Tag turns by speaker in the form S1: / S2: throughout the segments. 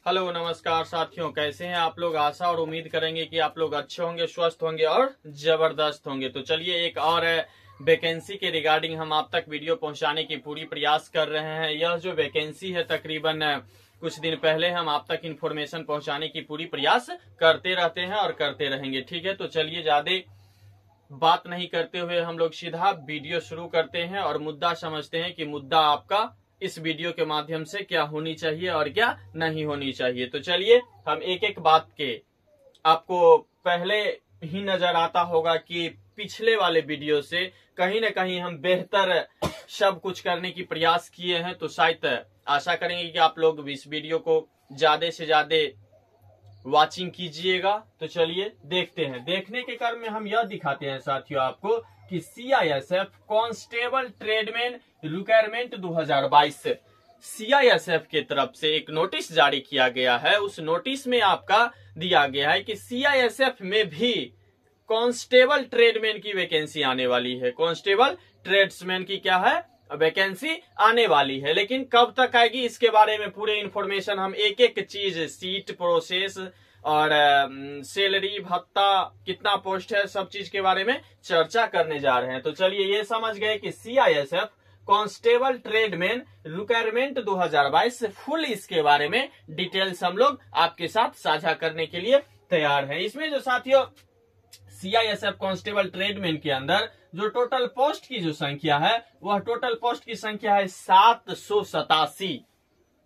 S1: Hello नमस्कार साथियों, कैसे हैं आप लोग। आशा और उम्मीद करेंगे कि आप लोग अच्छे होंगे, स्वस्थ होंगे और जबरदस्त होंगे। तो चलिए एक और वैकेंसी के रिगार्डिंग हम आप तक वीडियो पहुंचाने की पूरी प्रयास कर रहे हैं। यह जो वैकेंसी है तकरीबन कुछ दिन पहले हम आप तक इन्फॉर्मेशन पहुंचाने की पूरी प्रयास करते रहते हैं और करते रहेंगे। ठीक है, तो चलिए ज्यादा बात नहीं करते हुए हम लोग सीधा वीडियो शुरू करते हैं और मुद्दा समझते हैं कि मुद्दा आपका इस वीडियो के माध्यम से क्या होनी चाहिए और क्या नहीं होनी चाहिए। तो चलिए हम एक एक बात के आपको पहले ही नजर आता होगा कि पिछले वाले वीडियो से कहीं न कहीं हम बेहतर सब कुछ करने की प्रयास किए हैं। तो शायद आशा करेंगे कि आप लोग इस वीडियो को ज्यादा से ज्यादा वॉचिंग कीजिएगा। तो चलिए देखते हैं। देखने के क्रम में हम यह दिखाते हैं साथियों आपको कि CISF constable tradesman requirement 2022 CISF के तरफ से एक नोटिस जारी किया गया है। उस नोटिस में आपका दिया गया है कि CISF में भी कांस्टेबल ट्रेडमैन की वैकेंसी आने वाली है। कांस्टेबल ट्रेड्समैन की क्या है, वैकेंसी आने वाली है। लेकिन कब तक आएगी इसके बारे में पूरे इन्फॉर्मेशन हम एक एक चीज, सीट, प्रोसेस और सैलरी, भत्ता, कितना पोस्ट है, सब चीज के बारे में चर्चा करने जा रहे हैं। तो चलिए ये समझ गए कि CISF constable tradesman requirement 2022 full इसके बारे में डिटेल्स हम लोग आपके साथ साझा करने के लिए तैयार हैं। इसमें जो साथियों CISF कांस्टेबल ट्रेडमैन के अंदर जो टोटल पोस्ट की जो संख्या है वह टोटल पोस्ट की संख्या है 787।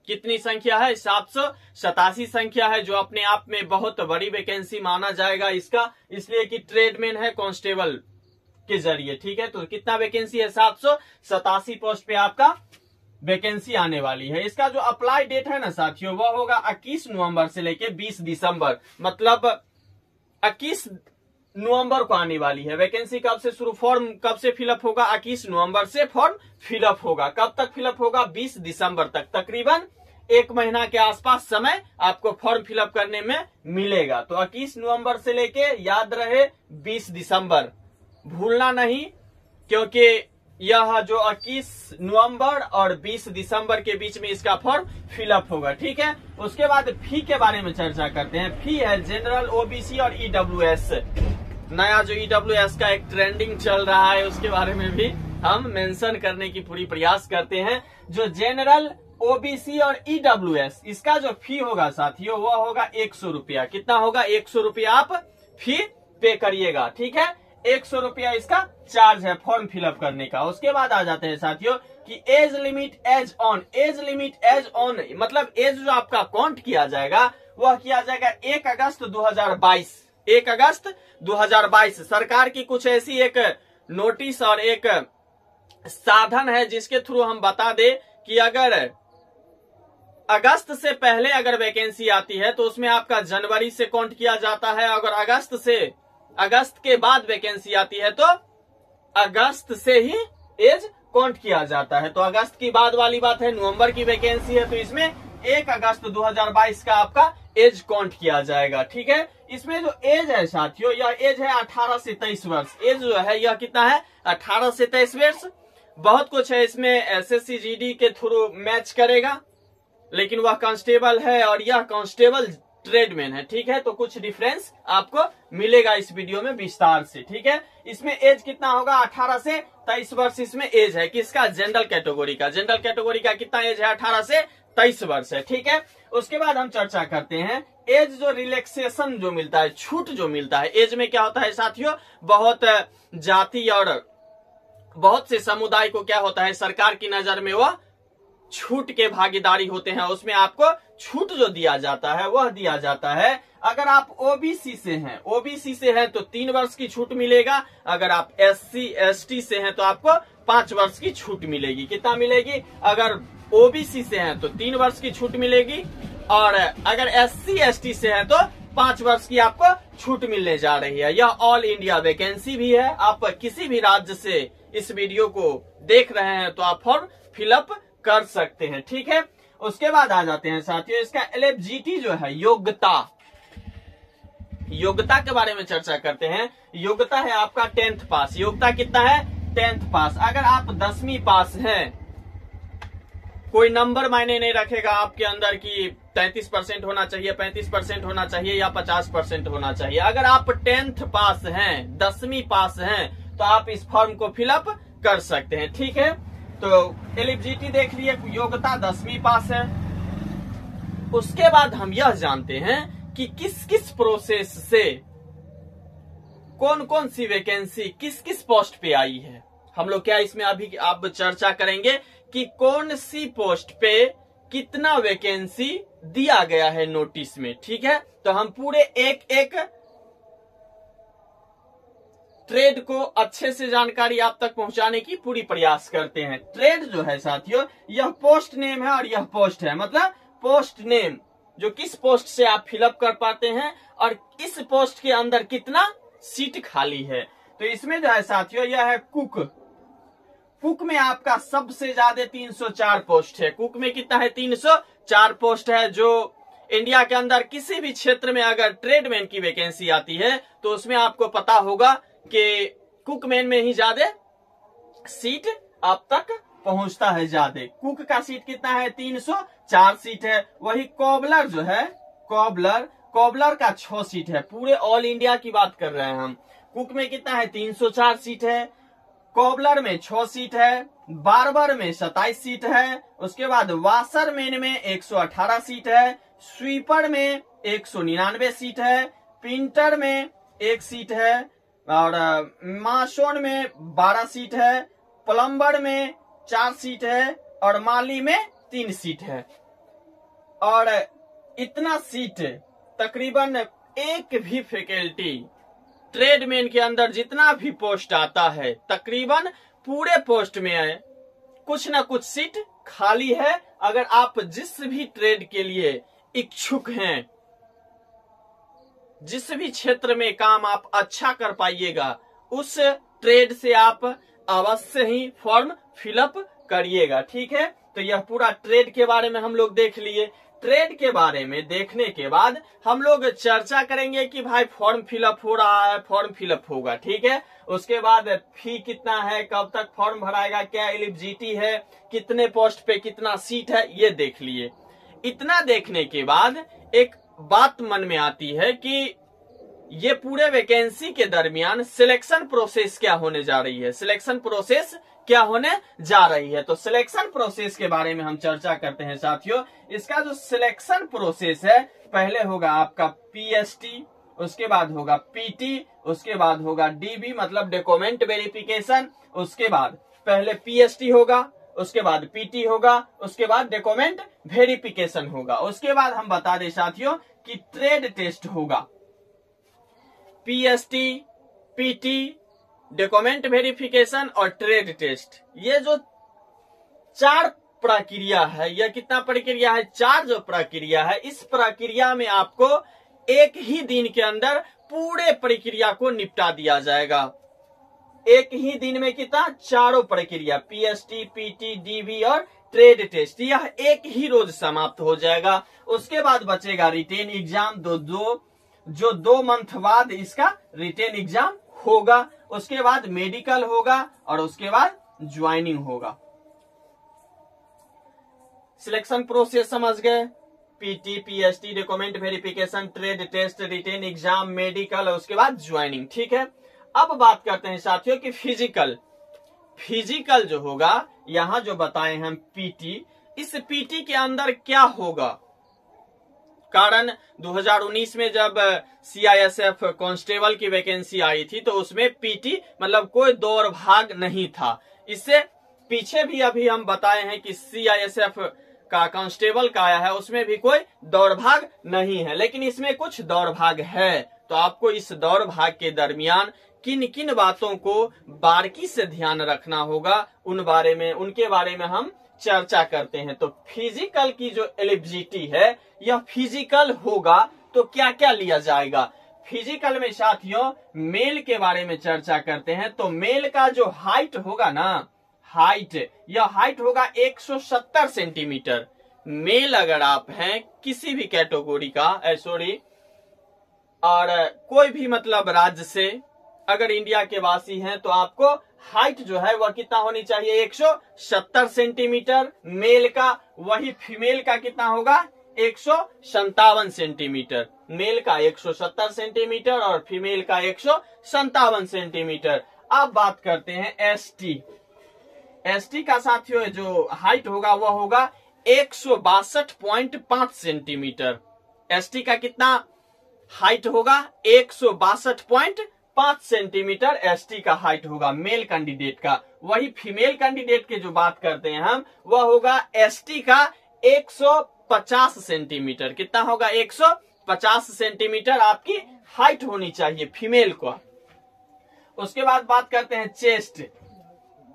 S1: कितनी संख्या है? 787 संख्या है, जो अपने आप में बहुत बड़ी वैकेंसी माना जाएगा इसका, इसलिए कि ट्रेडमैन है कांस्टेबल के जरिए। ठीक है, तो कितना वैकेंसी है? 787 पोस्ट पे आपका वैकेंसी आने वाली है। इसका जो अप्लाई डेट है ना साथियों वह होगा 21 नवंबर से लेके 20 दिसंबर, मतलब 21 नवंबर को आने वाली है वैकेंसी। कब से शुरू, फॉर्म कब से फिलअप होगा? 21 नवंबर से फॉर्म फिलअप होगा। कब तक फिलअप होगा? 20 दिसंबर तक। तकरीबन एक महीना के आसपास समय आपको फॉर्म फिलअप करने में मिलेगा। तो 21 नवंबर से लेके याद रहे 20 दिसंबर, भूलना नहीं, क्योंकि यह जो 21 नवंबर और 20 दिसंबर के बीच में इसका फॉर्म फिलअप होगा। ठीक है, उसके बाद फी के बारे में चर्चा करते हैं। फी है जनरल, OBC और EWS। नया जो EWS का एक ट्रेंडिंग चल रहा है उसके बारे में भी हम मेंशन करने की पूरी प्रयास करते हैं। जो जनरल, OBC और EWS इसका जो फी होगा साथियों वह होगा 100 रुपया। कितना होगा? 100 रुपया आप फी पे करिएगा। ठीक है, 100 रुपया इसका चार्ज है फॉर्म फिलअप करने का। उसके बाद आ जाते हैं साथियों कि age limit age on. Age limit age on मतलब एज जो आपका काउंट किया जाएगा वह किया जाएगा 1 अगस्त 2022। 1 अगस्त 2022 सरकार की कुछ ऐसी एक नोटिस और एक साधन है जिसके थ्रू हम बता दे कि अगर अगस्त से पहले अगर वैकेंसी आती है तो उसमें आपका जनवरी से काउंट किया जाता है। अगर अगस्त के बाद वैकेंसी आती है तो अगस्त से ही एज काउंट किया जाता है। तो अगस्त की बाद वाली बात है, नवंबर की वैकेंसी है तो इसमें 1 अगस्त 2022 का आपका एज काउंट किया जाएगा। ठीक है, इसमें जो एज है साथियों यह एज है 18 से 23 वर्ष। एज जो है यह कितना है? 18 से 23 वर्ष। बहुत कुछ है इसमें, SSC GD के थ्रू मैच करेगा, लेकिन वह कांस्टेबल है और यह कांस्टेबल ट्रेडमैन है। ठीक है, तो कुछ डिफरेंस आपको मिलेगा इस वीडियो में विस्तार से। ठीक है, इसमें एज कितना होगा? 18 से 23 वर्ष इसमें एज है। किसका? जनरल कैटेगरी का। जनरल कैटेगरी का कितना एज है? 18 से 23 वर्ष है। ठीक है, उसके बाद हम चर्चा करते हैं एज जो रिलैक्सेशन जो मिलता है, छूट जो मिलता है। एज में क्या होता है साथियों, बहुत जाति और बहुत से समुदाय को क्या होता है, सरकार की नजर में वह छूट के भागीदारी होते हैं, उसमें आपको छूट जो दिया जाता है वह दिया जाता है। अगर आप OBC से हैं तो 3 वर्ष की छूट मिलेगा। अगर आप SC ST से हैं तो आपको 5 वर्ष की छूट मिलेगी। कितना मिलेगी? अगर OBC से हैं तो 3 वर्ष की छूट मिलेगी और अगर SC ST से हैं तो 5 वर्ष की आपको छूट मिलने जा रही है। यह ऑल इंडिया वैकेंसी भी है। आप किसी भी राज्य से इस वीडियो को देख रहे हैं तो आप फॉर्म फिलअप कर सकते हैं। ठीक है, उसके बाद आ जाते हैं साथियों इसका एलिजिबिलिटी जो है, योग्यता के बारे में चर्चा करते हैं। योग्यता है आपका 10th पास। योग्यता कितना है? 10th पास। अगर आप 10वीं पास हैं कोई नंबर मायने नहीं रखेगा आपके अंदर कि 33% होना चाहिए, 35% होना चाहिए या 50% होना चाहिए। अगर आप 10th पास हैं, 10वीं पास हैं, तो आप इस फॉर्म को फिलअप कर सकते हैं। ठीक है, तो एलिजिबिलिटी देख लिए, योग्यता 10वीं पास है। उसके बाद हम यह जानते हैं कि किस किस प्रोसेस से कौन कौन सी वैकेंसी किस किस पोस्ट पे आई है। हम लोग क्या इसमें अभी अब चर्चा करेंगे कि कौन सी पोस्ट पे कितना वैकेंसी दिया गया है नोटिस में। ठीक है, तो हम पूरे एक एक ट्रेड को अच्छे से जानकारी आप तक पहुंचाने की पूरी प्रयास करते हैं। ट्रेड जो है साथियों, यह पोस्ट नेम है और यह पोस्ट है, मतलब पोस्ट नेम जो किस पोस्ट से आप फिलअप कर पाते हैं और इस पोस्ट के अंदर कितना सीट खाली है। तो इसमें जो है साथियों, यह है कुक। कुक में आपका सबसे ज्यादा 304 पोस्ट है। कुक में कितना है? 304 पोस्ट है। जो इंडिया के अंदर किसी भी क्षेत्र में अगर ट्रेडमैन की वैकेंसी आती है तो उसमें आपको पता होगा कि कुकमैन में ही ज्यादा सीट आप तक पहुंचता है। ज्यादा कुक का सीट कितना है? 304 सीट है। वही कॉबलर जो है, कॉबलर का 6 सीट है। पूरे ऑल इंडिया की बात कर रहे हैं हम। कुक में कितना है? 304 सीट है। कॉबलर में 6 सीट है। बार्बर में 27 सीट है। उसके बाद वाशरमैन में 118 सीट है। स्वीपर में 199 सीट है। प्रिंटर में 1 सीट है और मासोन में 12 सीट है। प्लम्बर में 4 सीट है और माली में 3 सीट है। और इतना सीट तकरीबन एक भी फैकल्टी ट्रेडमैन के अंदर जितना भी पोस्ट आता है तकरीबन पूरे पोस्ट में कुछ ना कुछ सीट खाली है। अगर आप जिस भी ट्रेड के लिए इच्छुक हैं, जिस भी क्षेत्र में काम आप अच्छा कर पाइएगा, उस ट्रेड से आप अवश्य ही फॉर्म फिलअप करिएगा। ठीक है, तो यह पूरा ट्रेड के बारे में हम लोग देख लिए। ट्रेड के बारे में देखने के बाद हम लोग चर्चा करेंगे कि भाई फॉर्म फिलअप हो रहा है, फॉर्म फिलअप होगा। ठीक है, उसके बाद फी कितना है, कब तक फॉर्म भराएगा, क्या एलिजिबिलिटी है, कितने पोस्ट पे कितना सीट है, ये देख लिए। इतना देखने के बाद एक बात मन में आती है कि ये पूरे वैकेंसी के दरमियान सिलेक्शन प्रोसेस क्या होने जा रही है, सिलेक्शन प्रोसेस क्या होने जा रही है। तो सिलेक्शन प्रोसेस के बारे में हम चर्चा करते हैं साथियों। इसका जो सिलेक्शन प्रोसेस है, पहले होगा आपका पीएसटी, उसके बाद होगा पीटी, उसके बाद होगा डीबी मतलब डॉक्यूमेंट वेरिफिकेशन। उसके बाद पहले पीएसटी होगा, उसके बाद पीटी होगा, उसके बाद डॉक्यूमेंट वेरिफिकेशन होगा। उसके बाद हम बता दें साथियों कि ट्रेड टेस्ट होगा। पीएसटी, पीटी, डॉक्यूमेंट वेरिफिकेशन और ट्रेड टेस्ट, ये जो 4 प्रक्रिया है, यह कितना प्रक्रिया है? 4 जो प्रक्रिया है, इस प्रक्रिया में आपको एक ही दिन के अंदर पूरे प्रक्रिया को निपटा दिया जाएगा। एक ही दिन में कितना? 4 प्रक्रिया, पीएसटी, पीटी, डीबी और ट्रेड टेस्ट, यह एक ही रोज समाप्त हो जाएगा। उसके बाद बचेगा रिटेन एग्जाम, जो 2 मंथ बाद इसका रिटेन एग्जाम होगा। उसके बाद मेडिकल होगा और उसके बाद ज्वाइनिंग होगा। सिलेक्शन प्रोसेस समझ गए? PT, PST, document verification, trade test, written exam, medical और उसके बाद ज्वाइनिंग। ठीक है, अब बात करते हैं साथियों कि फिजिकल जो होगा, यहां जो बताए हम पीटी, इस पीटी के अंदर क्या होगा? कारण 2019 में जब सीआईएसएफ कांस्टेबल की वैकेंसी आई थी तो उसमें पीटी मतलब कोई दौड़ भाग नहीं था। इससे पीछे भी अभी हम बताए हैं कि सीआईएसएफ का कांस्टेबल का आया है, उसमें भी कोई दौड़ भाग नहीं है, लेकिन इसमें कुछ दौड़ भाग है। तो आपको इस दौड़ भाग के दरमियान किन किन बातों को बारीकी से ध्यान रखना होगा, उनके बारे में हम चर्चा करते हैं। तो फिजिकल की जो एलिजिबिलिटी है, यह फिजिकल होगा तो क्या क्या लिया जाएगा। फिजिकल में साथियों मेल के बारे में चर्चा करते हैं। तो मेल का जो हाइट होगा ना, यह हाइट होगा 170 सेंटीमीटर। मेल अगर आप हैं किसी भी कैटेगरी का, और कोई भी मतलब राज्य से, अगर इंडिया के वासी हैं तो आपको हाइट जो है वह कितना होनी चाहिए, 170 सेंटीमीटर मेल का। वही फीमेल का कितना होगा, 157 सेंटीमीटर। मेल का 170 सेंटीमीटर और फीमेल का 157 सेंटीमीटर। अब बात करते हैं एसटी। एसटी का साथियों जो हाइट होगा वह होगा 162.5 सेंटीमीटर। एसटी का कितना हाइट होगा, 162.5 सेंटीमीटर एसटी का हाइट होगा मेल कैंडिडेट का। वही फीमेल कैंडिडेट के जो बात करते हैं हम, वह होगा एसटी का 150 सेंटीमीटर। कितना होगा, 150 सेंटीमीटर आपकी हाइट होनी चाहिए फीमेल को। उसके बाद बात करते हैं चेस्ट।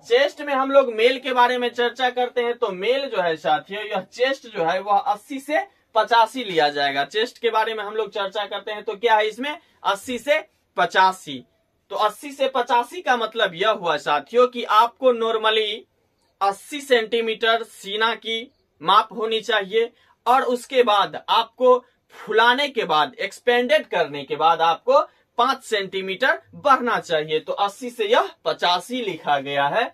S1: चेस्ट में हम लोग मेल के बारे में चर्चा करते हैं तो मेल जो है साथियों, यह चेस्ट जो है वह 80 से 85 लिया जाएगा। चेस्ट के बारे में हम लोग चर्चा करते हैं तो क्या है इसमें, 80 से 85। तो 80 से 85 का मतलब यह हुआ साथियों कि आपको नॉर्मली 80 सेंटीमीटर सीना की माप होनी चाहिए और उसके बाद आपको फुलाने के बाद, एक्सपेंडेड करने के बाद आपको 5 सेंटीमीटर बढ़ना चाहिए। तो 80 से यह 85 लिखा गया है।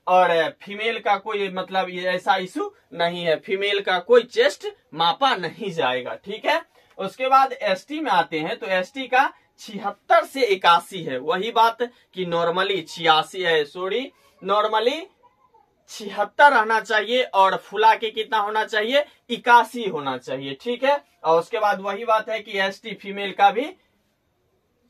S1: और फीमेल का कोई मतलब ऐसा इशू नहीं है, फीमेल का कोई चेस्ट मापा नहीं जाएगा, ठीक है। उसके बाद एसटी में आते हैं तो एसटी का 76 से 81 है। वही बात कि नॉर्मली 86 है, सॉरी नॉर्मली 76 रहना चाहिए और फुला के कितना होना चाहिए, 81 होना चाहिए, ठीक है। और उसके बाद वही बात है कि एसटी फीमेल का भी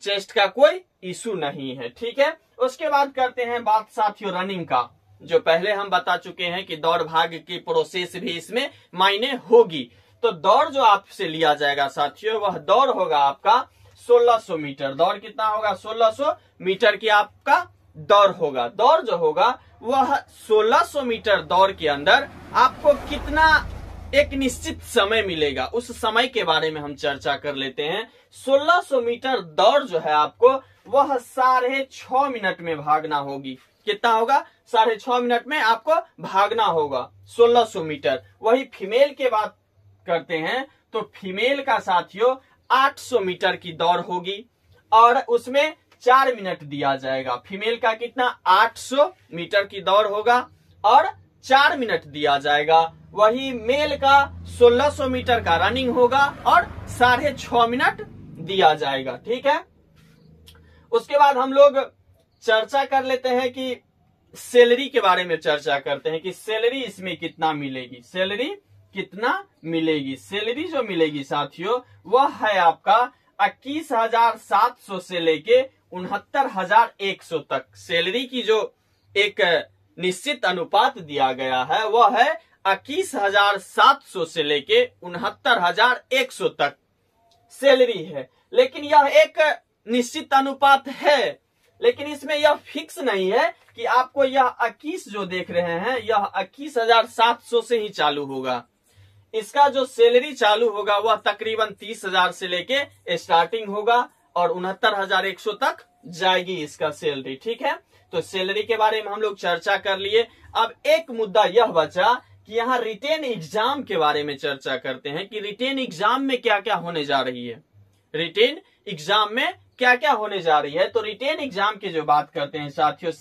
S1: चेस्ट का कोई इशू नहीं है, ठीक है। उसके बाद करते हैं बात साथियों रनिंग का, जो पहले हम बता चुके हैं कि दौड़ भाग की प्रोसेस भी इसमें मायने होगी। तो दौड़ जो आपसे लिया जाएगा साथियों, वह दौड़ होगा आपका 1600 मीटर। दौड़ कितना होगा, 1600 मीटर की आपका दौड़ होगा। दौड़ जो होगा वह 1600 मीटर दौड़ के अंदर आपको कितना एक निश्चित समय मिलेगा, उस समय के बारे में हम चर्चा कर लेते हैं। 1600 मीटर दौड़ जो है आपको वह 6.5 मिनट में भागना होगी। कितना होगा, 6.5 मिनट में आपको भागना होगा 1600 मीटर। वही फीमेल के बात करते हैं तो फीमेल का साथियों 800 मीटर की दौड़ होगी और उसमें 4 मिनट दिया जाएगा। फीमेल का कितना, 800 मीटर की दौड़ होगा और 4 मिनट दिया जाएगा। वही मेल का 1600 मीटर का रनिंग होगा और 6.5 मिनट दिया जाएगा, ठीक है। उसके बाद हम लोग चर्चा कर लेते हैं कि सैलरी के बारे में चर्चा करते हैं कि सैलरी इसमें कितना मिलेगी, सैलरी कितना मिलेगी। सैलरी जो मिलेगी साथियों वह है आपका 21,700 से लेके 69,100 तक। सैलरी की जो एक निश्चित अनुपात दिया गया है वह है 21,700 से लेके 69,100 तक सैलरी है। लेकिन यह एक निश्चित अनुपात है, लेकिन इसमें यह फिक्स नहीं है कि आपको यह 21 जो देख रहे हैं यह 21,700 से ही चालू होगा। इसका जो सैलरी चालू होगा वह तकरीबन 30,000 से लेके स्टार्टिंग होगा और 69,100 तक जाएगी इसका सैलरी, ठीक है। तो सैलरी के बारे में हम लोग चर्चा कर लिए। अब एक मुद्दा यह बचा कि यहाँ रिटेन एग्जाम के बारे में चर्चा करते हैं कि रिटेन एग्जाम में क्या क्या होने जा रही है, रिटेन एग्जाम में क्या क्या होने जा रही है। तो रिटेन एग्जाम की जो बात करते हैं साथियों,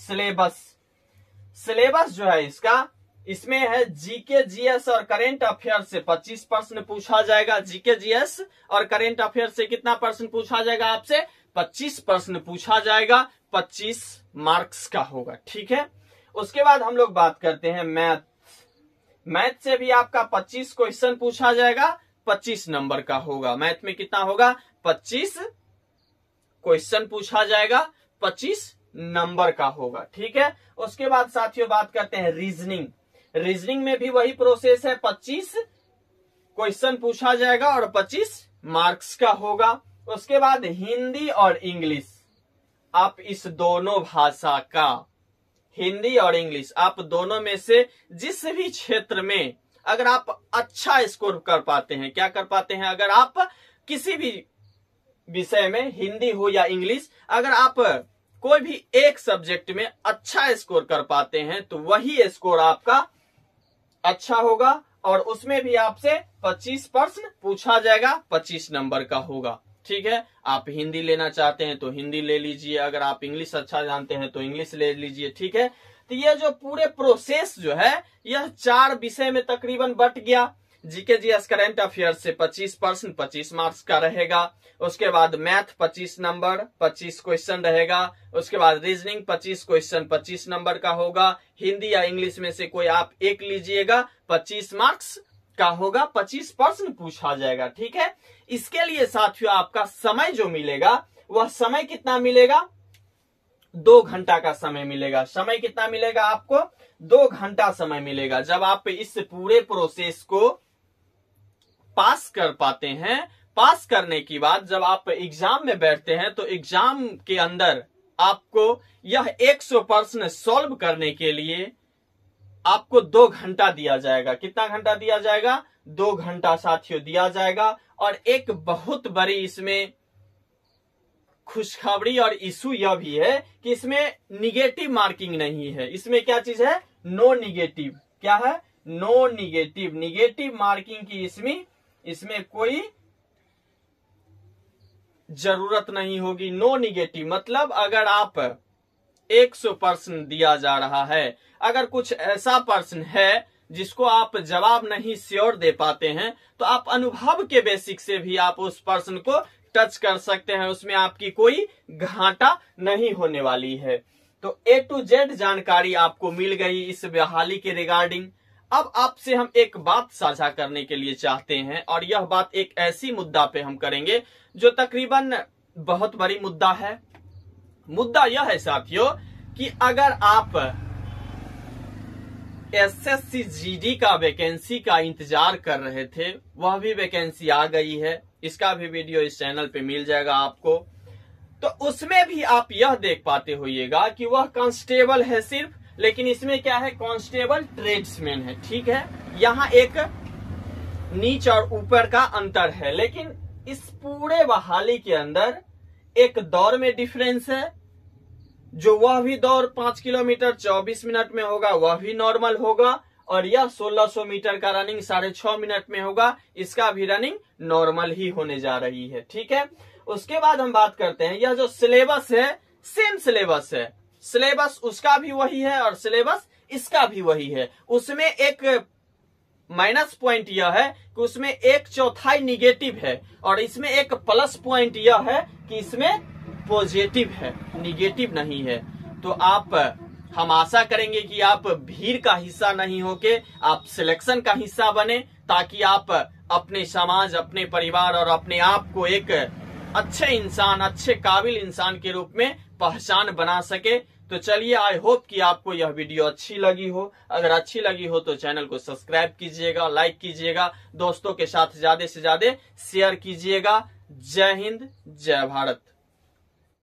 S1: सिलेबस जो है इसका, इसमें है जीके जीएस और करेंट अफेयर से 25 प्रश्न पूछा जाएगा। जीके जीएस और करेंट अफेयर से कितना प्रश्न पूछा जाएगा आपसे, 25 प्रश्न पूछा जाएगा, 25 मार्क्स का होगा, ठीक है। उसके बाद हम लोग बात करते हैं मैथ से भी आपका 25 क्वेश्चन पूछा जाएगा, 25 नंबर का होगा। मैथ में कितना होगा, 25 क्वेश्चन पूछा जाएगा, 25 नंबर का होगा, ठीक है। उसके बाद साथियों बात करते हैं रीजनिंग में भी वही प्रोसेस है, 25 क्वेश्चन पूछा जाएगा और 25 मार्क्स का होगा। उसके बाद हिंदी और इंग्लिश, आप इस दोनों भाषा का, हिंदी और इंग्लिश, आप दोनों में से जिस भी क्षेत्र में अगर आप अच्छा स्कोर कर पाते हैं, क्या कर पाते हैं, अगर आप किसी भी विषय में, हिंदी हो या इंग्लिश, अगर आप कोई भी एक सब्जेक्ट में अच्छा स्कोर कर पाते हैं तो वही स्कोर आपका अच्छा होगा और उसमें भी आपसे 25 प्रश्न पूछा जाएगा, 25 नंबर का होगा, ठीक है। आप हिंदी लेना चाहते हैं तो हिंदी ले लीजिए, अगर आप इंग्लिश अच्छा जानते हैं तो इंग्लिश ले लीजिए, ठीक है। तो ये जो पूरे प्रोसेस जो है यह 4 विषय में तकरीबन बट गया। जीके जीएस करंट अफेयर्स से 25% 25 मार्क्स का रहेगा। उसके बाद मैथ 25 नंबर 25 क्वेश्चन रहेगा। उसके बाद रीजनिंग 25 क्वेश्चन 25 नंबर का होगा। हिंदी या इंग्लिश में से कोई आप एक लीजिएगा, 25 मार्क्स का होगा, 25% पूछा जाएगा, ठीक है। इसके लिए साथियों आपका समय जो मिलेगा वह समय कितना मिलेगा, 2 घंटा का समय मिलेगा। समय कितना मिलेगा आपको, 2 घंटा समय मिलेगा। जब आप इस पूरे प्रोसेस को पास कर पाते हैं, पास करने के बाद जब आप एग्जाम में बैठते हैं तो एग्जाम के अंदर आपको यह 100% सॉल्व करने के लिए आपको 2 घंटा दिया जाएगा। कितना घंटा दिया जाएगा, 2 घंटा साथियों दिया जाएगा। और एक बहुत बड़ी इसमें खुशखबरी और इशू यह भी है कि इसमें निगेटिव मार्किंग नहीं है। इसमें क्या चीज है, नो निगेटिव। क्या है, नो निगेटिव। निगेटिव मार्किंग की इसमें कोई जरूरत नहीं होगी। नो निगेटिव मतलब अगर आप 100% दिया जा रहा है, अगर कुछ ऐसा पर्सन है जिसको आप जवाब नहीं श्योर दे पाते हैं तो आप अनुभव के बेसिक से भी आप उस पर्सन को टच कर सकते हैं, उसमें आपकी कोई घाटा नहीं होने वाली है। तो A to Z जानकारी आपको मिल गई इस बहाली के रिगार्डिंग। अब आपसे हम एक बात साझा करने के लिए चाहते हैं और यह बात एक ऐसी मुद्दा पे हम करेंगे जो तकरीबन बहुत बड़ी मुद्दा है। मुद्दा यह है साथियों कि अगर आप एसएससी जीडी का वैकेंसी का इंतजार कर रहे थे, वह भी वैकेंसी आ गई है, इसका भी वीडियो इस चैनल पे मिल जाएगा आपको। तो उसमें भी आप यह देख पाते होइएगा कि वह कांस्टेबल है सिर्फ, लेकिन इसमें क्या है, कांस्टेबल ट्रेड्समैन है, ठीक है। यहाँ एक नीच और ऊपर का अंतर है, लेकिन इस पूरे बहाली के अंदर एक दौर में डिफरेंस है। जो वह भी दौड़ 5 किलोमीटर 24 मिनट में होगा वह भी नॉर्मल होगा, और यह 1600 मीटर का रनिंग 6.5 मिनट में होगा, इसका भी रनिंग नॉर्मल ही होने जा रही है, ठीक है। उसके बाद हम बात करते हैं, यह जो सिलेबस है सेम सिलेबस है, सिलेबस उसका भी वही है और सिलेबस इसका भी वही है। उसमें एक माइनस पॉइंट यह है कि उसमें 1/4 निगेटिव है और इसमें एक प्लस पॉइंट यह है कि इसमें पॉजिटिव है, निगेटिव नहीं है। तो हम आशा करेंगे कि आप भीड़ का हिस्सा नहीं होके आप सिलेक्शन का हिस्सा बने, ताकि आप अपने समाज, अपने परिवार और अपने आप को एक अच्छे इंसान, अच्छे काबिल इंसान के रूप में पहचान बना सके। तो चलिए, आई होप कि आपको यह वीडियो अच्छी लगी हो। अगर अच्छी लगी हो तो चैनल को सब्सक्राइब कीजिएगा, लाइक कीजिएगा, दोस्तों के साथ ज्यादा से ज्यादा शेयर कीजिएगा। जय हिंद, जय भारत।